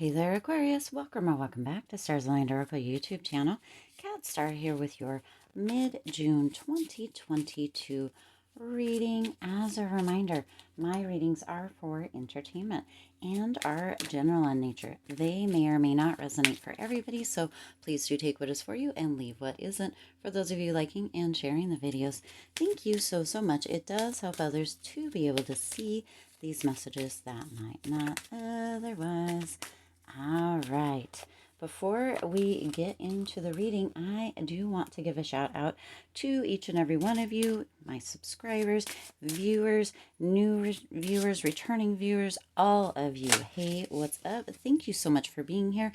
Hey there, Aquarius. Welcome or welcome back to Stars Aligned Oracle YouTube channel. Cat Star here with your mid-June 2022 reading. As a reminder, my readings are for entertainment and are general in nature. They may or may not resonate for everybody, so please do take what is for you and leave what isn't. For those of you liking and sharing the videos, thank you so much. It does help others to be able to see these messages that might not otherwise. All right. Before we get into the reading, I do want to give a shout out to each and every one of you, my subscribers, viewers, new viewers, returning viewers, all of you. Hey, what's up? Thank you so much for being here,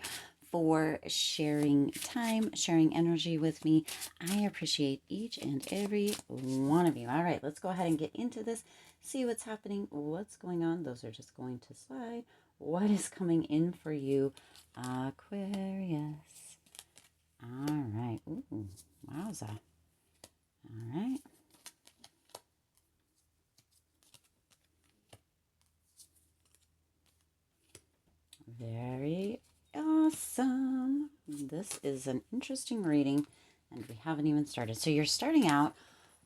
for sharing time, sharing energy with me. I appreciate each and every one of you. All right, let's go ahead and get into this. See what's happening, what's going on. Those are just going to slide. What is coming in for you, Aquarius? All right. Ooh, wowza. All right. Very awesome. This is an interesting reading, and we haven't even started. So you're starting out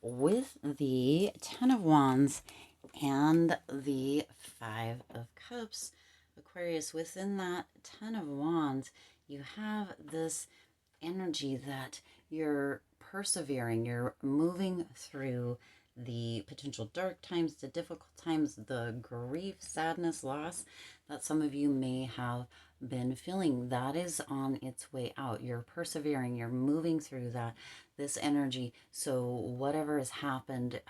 with the Ten of Wands and the Five of Cups. Aquarius, within that Ten of Wands, you have this energy that you're persevering, you're moving through the potential dark times, the difficult times, the grief, sadness, loss that some of you may have been feeling. That is on its way out. You're persevering, you're moving through that, this energy. So whatever has happened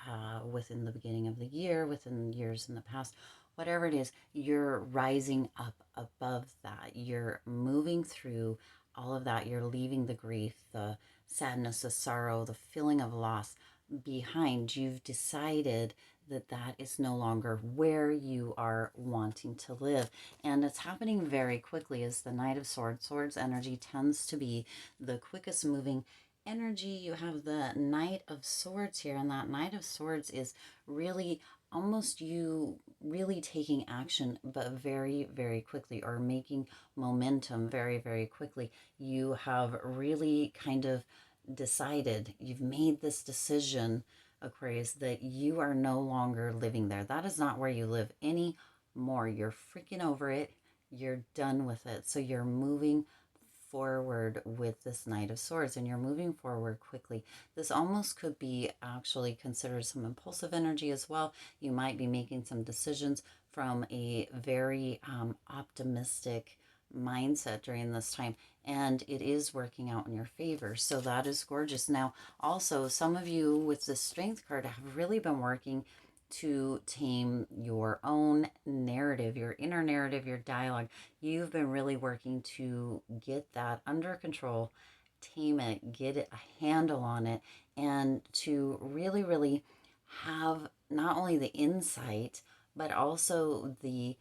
within the beginning of the year, within years in the past, whatever it is, you're rising up above that. You're moving through all of that. You're leaving the grief, the sadness, the sorrow, the feeling of loss behind. You've decided that that is no longer where you are wanting to live. And it's happening very quickly as the Knight of Swords. Swords energy tends to be the quickest moving energy. You have the Knight of Swords here, and that Knight of Swords is really almost you really taking action, but very quickly, or making momentum very quickly. You have really kind of decided, you've made this decision, Aquarius, that you are no longer living there. That is not where you live anymore. You're freaking over it. You're done with it. So you're moving forward with this Knight of Swords, and you're moving forward quickly. This almost could be actually considered some impulsive energy as well. You might be making some decisions from a very optimistic mindset during this time, and it is working out in your favor. So that is gorgeous. Now, also, some of you with the Strength card have really been working to tame your own narrative, your inner narrative, your dialogue. You've been really working to get that under control, tame it, get it, a handle on it, and to really have not only the insight, but also the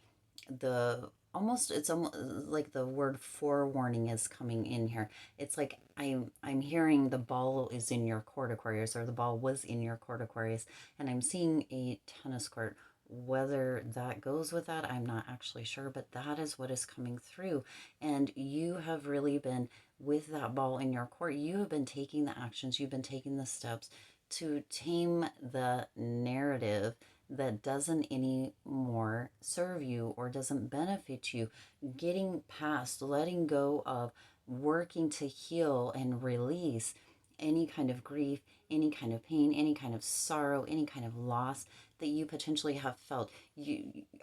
almost, it's almost like the word forewarning is coming in here. It's like I'm hearing the ball is in your court, Aquarius, or the ball was in your court, Aquarius, and I'm seeing a tennis court. Whether that goes with that, I'm not actually sure, but that is what is coming through. And you have really been, with that ball in your court, you have been taking the actions, you've been taking the steps to tame the narrative that doesn't anymore serve you or doesn't benefit you. Getting past, letting go of, working to heal and release any kind of grief, any kind of pain, any kind of sorrow, any kind of loss that you potentially have felt.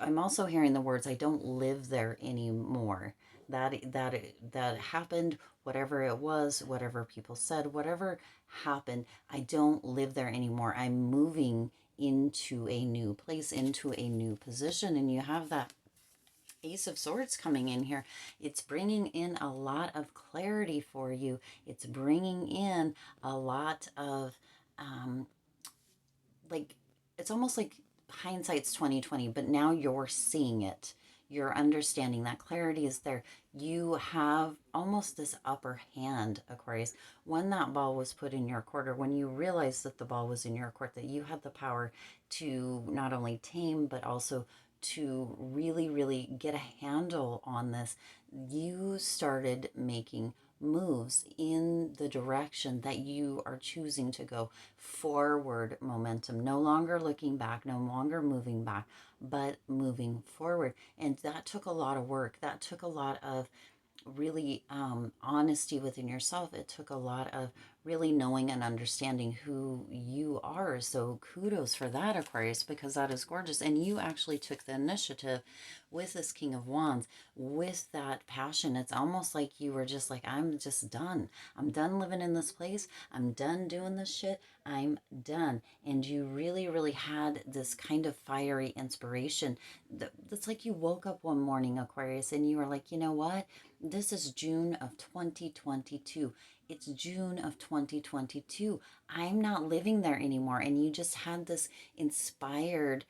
I'm also hearing the words, I don't live there anymore. That happened, whatever it was, whatever people said, whatever happened, I don't live there anymore. I'm moving into a new place, into a new position. And you have that Ace of Swords coming in here. It's bringing in a lot of clarity for you. It's bringing in a lot of like, it's almost like hindsight's 2020, but now you're seeing it. You're understanding that clarity is there. You have almost this upper hand, Aquarius. When that ball was put in your court, or when you realized that the ball was in your court, that you had the power to not only tame, but also to really, really get a handle on this, you started making moves in the direction that you are choosing to go. Forward momentum, no longer looking back, no longer moving back, but moving forward. And that took a lot of work. That took a lot of really honesty within yourself. It took a lot of really knowing and understanding who you are. So kudos for that, Aquarius, because that is gorgeous. And you actually took the initiative with this King of Wands, with that passion. It's almost like you were just like, I'm just done. I'm done living in this place. I'm done doing this shit. I'm done. And you really, really had this kind of fiery inspiration. That's like you woke up one morning, Aquarius, and you were like, you know what? This is June of 2022. It's June of 2022. I'm not living there anymore. And you just had this inspired,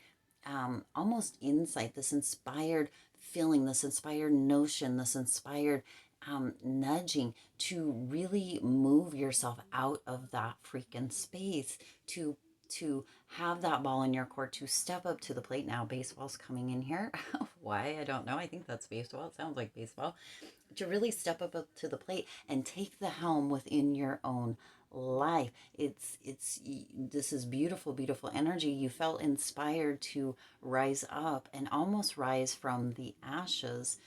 almost insight, this inspired feeling, this inspired notion, this inspired nudging to really move yourself out of that freaking space, to have that ball in your court, to step up to the plate. Now baseball's coming in here. Why? I don't know. I think that's baseball. It sounds like baseball. To really step up to the plate and take the helm within your own life. It's this is beautiful, beautiful energy. You felt inspired to rise up and almost rise from the ashes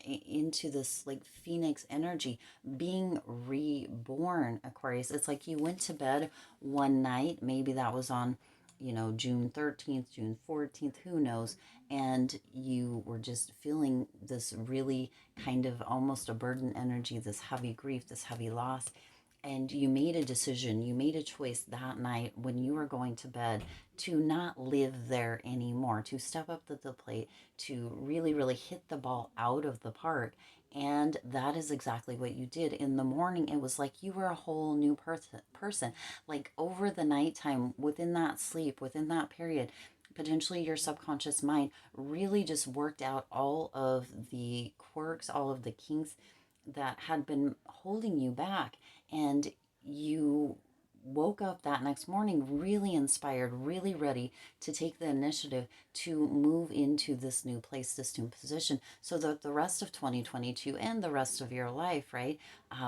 into this like phoenix energy, being reborn, Aquarius. It's like you went to bed one night, maybe that was on, June 13th, June 14th, who knows, and you were just feeling this really kind of almost a burden energy, this heavy grief, this heavy loss. And you made a decision, you made a choice that night when you were going to bed to not live there anymore, to step up to the plate, to really, really hit the ball out of the park. And that is exactly what you did. In the morning, it was like you were a whole new person. Like over the nighttime, within that sleep, within that period, potentially your subconscious mind really just worked out all of the quirks, all of the kinks that had been holding you back. And you woke up that next morning really inspired, really ready to take the initiative to move into this new place, this new position, so that the rest of 2022 and the rest of your life, right,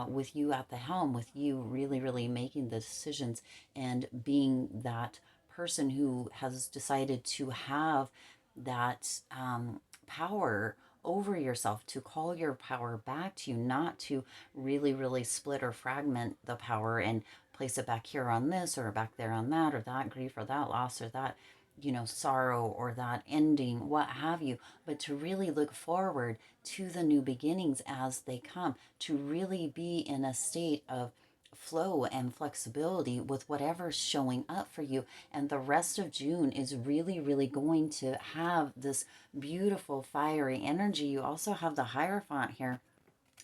with you at the helm, with you really, really making the decisions and being that person who has decided to have that power over yourself, to call your power back to you, not to really, really split or fragment the power and place it back here on this or back there on that, or that grief or that loss or that, sorrow or that ending, what have you, but to really look forward to the new beginnings as they come, to really be in a state of flow and flexibility with whatever's showing up for you. And the rest of June is really, really going to have this beautiful fiery energy. You also have the Hierophant here.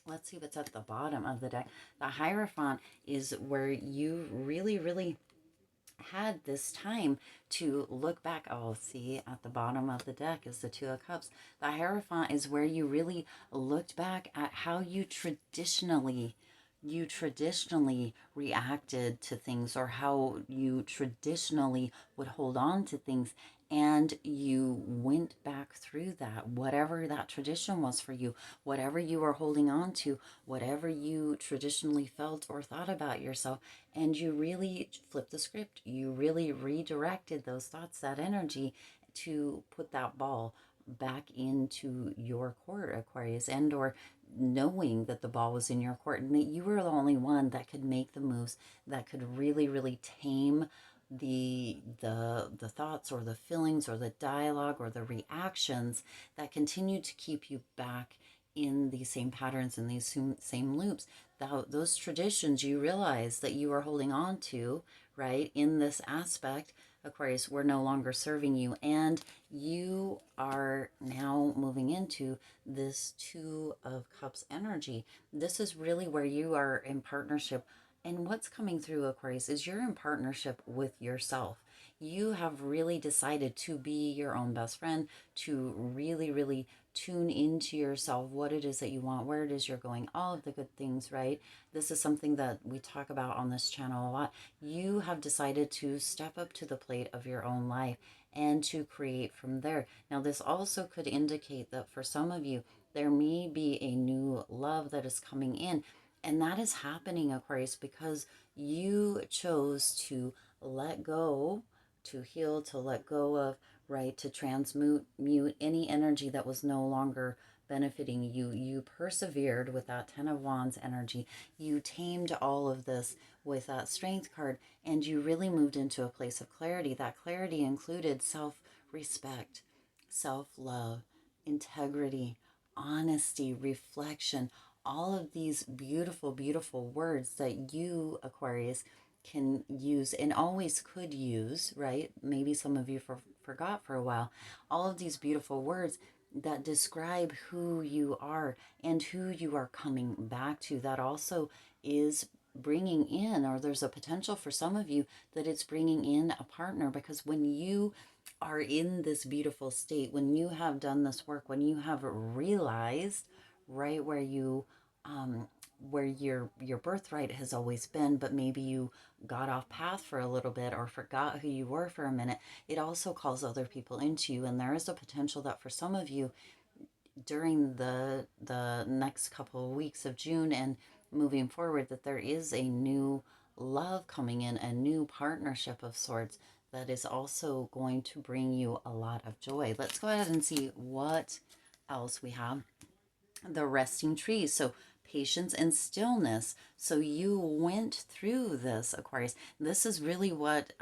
Let's see what's at the bottom of the deck. The Hierophant is where you really, really had this time to look back. Oh, see, at the bottom of the deck is the Two of Cups. The Hierophant is where you really looked back at how you traditionally reacted to things, or how you traditionally would hold on to things, and you went back through that, whatever that tradition was for you, whatever you were holding on to, whatever you traditionally felt or thought about yourself, and you really flipped the script. You really redirected those thoughts, that energy, to put that ball back into your court, Aquarius, and or knowing that the ball was in your court and that you were the only one that could make the moves, that could really, really tame the thoughts or the feelings or the dialogue or the reactions that continue to keep you back in these same patterns and these same loops. Those traditions you realize that you are holding on to, right, in this aspect, Aquarius, were no longer serving you, and you are now moving into this Two of Cups energy. This is really where you are in partnership. And what's coming through, Aquarius, is you're in partnership with yourself. You have really decided to be your own best friend, to really, really tune into yourself, what it is that you want, where it is you're going, all of the good things, right? This is something that we talk about on this channel a lot. You have decided to step up to the plate of your own life and to create from there. Now, this also could indicate that for some of you, there may be a new love that is coming in. And that is happening, Aquarius, because you chose to let go, to heal, to let go of, right, to transmute mute any energy that was no longer benefiting you. You persevered with that Ten of Wands energy. You tamed all of this with that Strength card, and you really moved into a place of clarity. That clarity included self-respect, self-love, integrity, honesty, reflection, all of these beautiful, beautiful words that you, Aquarius, can use and always could use, right? Maybe some of you forgot for a while. All of these beautiful words that describe who you are and who you are coming back to. That also is bringing in, or there's a potential for some of you that it's bringing in a partner, because when you are in this beautiful state, when you have done this work, when you have realized right where you where your birthright has always been, but maybe you got off path for a little bit or forgot who you were for a minute, it also calls other people into you. And there is a potential that for some of you during the next couple of weeks of June and moving forward, that there is a new love coming in, a new partnership of sorts that is also going to bring you a lot of joy. Let's go ahead and see what else we have. The resting trees. So patience and stillness. So you went through this, Aquarius. This is really what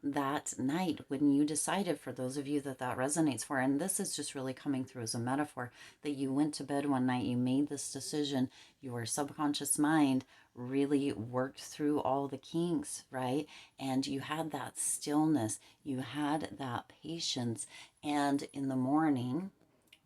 that night when you decided, for those of you that that resonates for, and this is just really coming through as a metaphor, that you went to bed one night, you made this decision, your subconscious mind really worked through all the kinks, right? And you had that stillness, you had that patience, and in the morning,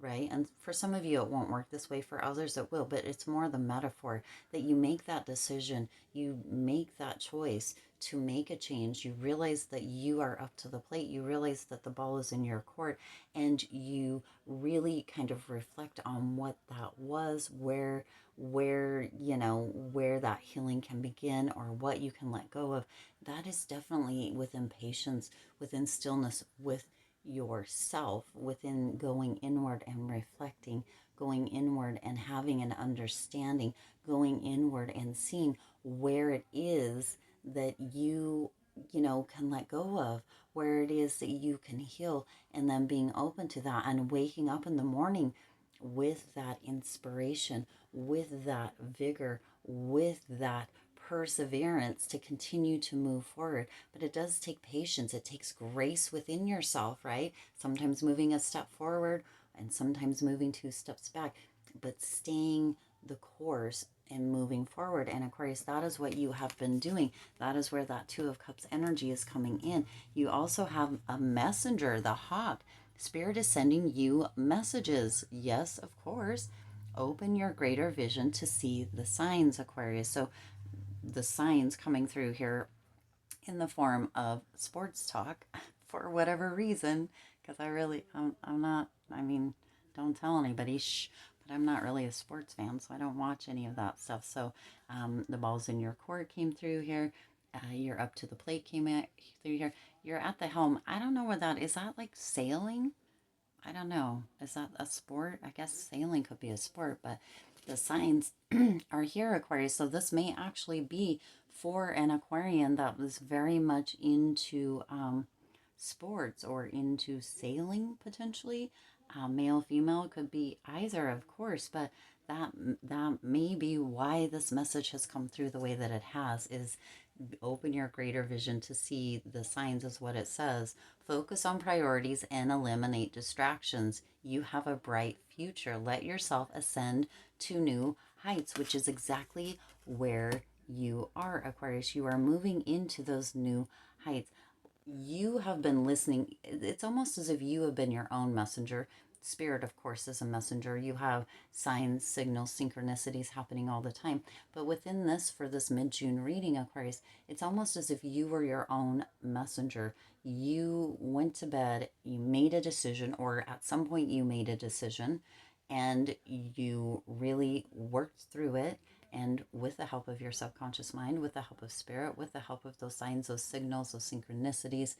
right? And for some of you, it won't work this way. For others, it will. But it's more the metaphor that you make that decision, you make that choice to make a change. You realize that you are up to the plate. You realize that the ball is in your court, and you really kind of reflect on what that was, where you know where that healing can begin, or what you can let go of. That is definitely within patience, within stillness, with yourself, within going inward and reflecting, going inward and having an understanding, going inward and seeing where it is that you know, can let go of, where it is that you can heal, and then being open to that and waking up in the morning with that inspiration, with that vigor, with that perseverance to continue to move forward. But it does take patience. It takes grace within yourself, right? Sometimes moving a step forward and sometimes moving two steps back, but staying the course and moving forward. And Aquarius, that is what you have been doing. That is where that Two of Cups energy is coming in. You also have a messenger, the Hawk. Spirit is sending you messages. Yes, of course. Open your greater vision to see the signs, Aquarius. So the signs coming through here in the form of sports talk for whatever reason, because I'm not, I mean, don't tell anybody, shh, but I'm not really a sports fan, so I don't watch any of that stuff. So the balls in your court came through here. You're up to the plate came out through here. You're at the helm. I don't know what that is. That like sailing? I don't know. Is that a sport? I guess sailing could be a sport, but the signs are here, Aquarius. So this may actually be for an Aquarian that was very much into sports or into sailing potentially. Male, female, could be either, of course, but that may be why this message has come through the way that it has, is open your greater vision to see the signs, is what it says. Focus on priorities and eliminate distractions. You have a bright future. Let yourself ascend to new heights, which is exactly where you are, Aquarius. You are moving into those new heights. You have been listening. It's almost as if you have been your own messenger. Spirit, of course, is a messenger. You have signs, signals, synchronicities happening all the time. But within this, for this mid-June reading, Aquarius, it's almost as if you were your own messenger. You went to bed, you made a decision, or at some point you made a decision, and you really worked through it. And with the help of your subconscious mind, with the help of spirit, with the help of those signs, those signals, those synchronicities,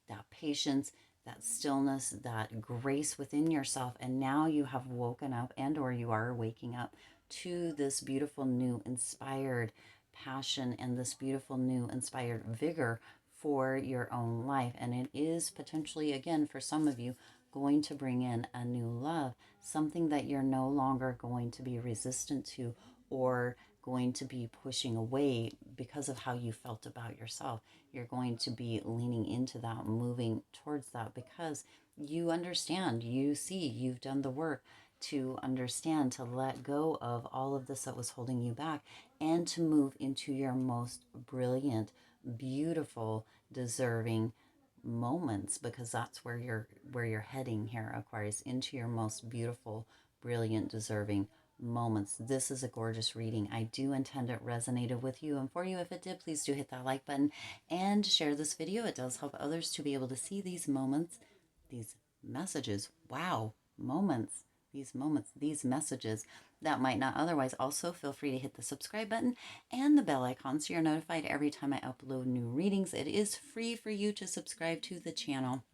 that patience, that stillness, that grace within yourself, and now you have woken up, and or you are waking up to this beautiful new inspired passion and this beautiful new inspired vigor for your own life. And it is potentially, again, for some of you, going to bring in a new love, something that you're no longer going to be resistant to or going to be pushing away because of how you felt about yourself. You're going to be leaning into that, moving towards that, because you understand, you see, you've done the work to understand, to let go of all of this that was holding you back, and to move into your most brilliant, beautiful, deserving moments, because that's where you're heading here, Aquarius, into your most beautiful, brilliant, deserving moments. This is a gorgeous reading. I do intend it resonated with you and for you. If it did, please do hit that like button and share this video. It does help others to be able to see these moments, these messages. Wow, moments, these messages that might not otherwise. Also, feel free to hit the subscribe button and the bell icon so you're notified every time I upload new readings. It is free for you to subscribe to the channel,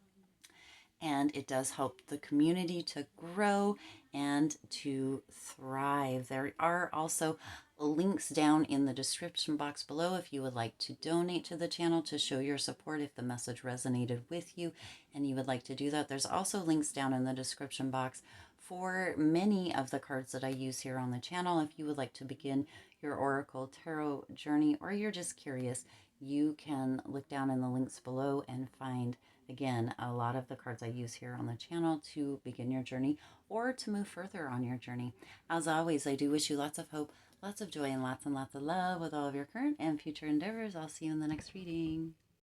and it does help the community to grow and to thrive. There are also links down in the description box below if you would like to donate to the channel to show your support if the message resonated with you and you would like to do that. There's also links down in the description box for many of the cards that I use here on the channel. If you would like to begin your Oracle Tarot journey, or you're just curious, you can look down in the links below and find, again, a lot of the cards I use here on the channel to begin your journey or to move further on your journey. As always, I do wish you lots of hope, lots of joy, and lots of love with all of your current and future endeavors. I'll see you in the next reading.